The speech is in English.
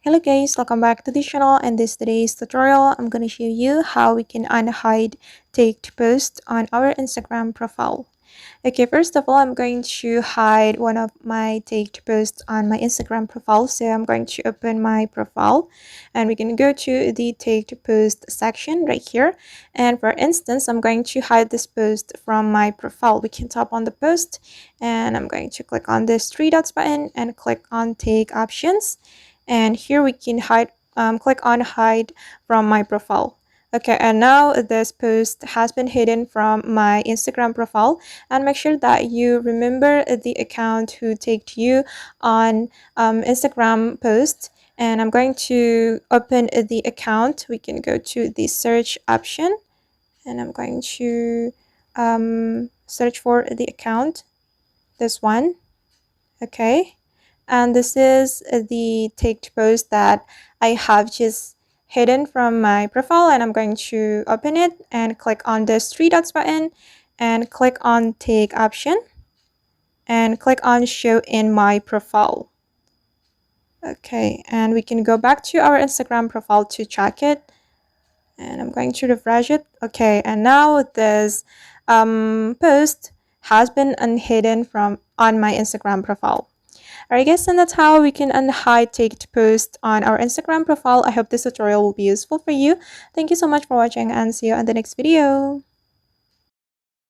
Hello guys, welcome back to the channel. And this today's tutorial, I'm going to show you how we can unhide tagged post on our Instagram profile. Okay, first of all, I'm going to hide one of my tagged posts on my Instagram profile. So I'm going to open my profile and we can go to the tagged post section right here. And for instance, I'm going to hide this post from my profile. We can tap on the post and I'm going to click on this three dots button and click on tag options. And here we can click on hide from my profile. Okay, and now this post has been hidden from my Instagram profile, and make sure that you remember the account who tagged you on Instagram post. And I'm going to open the account. We can go to the search option and I'm going to search for the account, this one. Okay, and this is the tagged post that I have just hidden from my profile, and I'm going to open it and click on this three dots button and click on tag option and click on show in my profile. Okay, and we can go back to our Instagram profile to check it, and I'm going to refresh it. Okay, and now this post has been unhidden from on my Instagram profile. Alright guys, and that's how we can unhide tagged posts on our Instagram profile. I hope this tutorial will be useful for you. Thank you so much for watching and see you on the next video.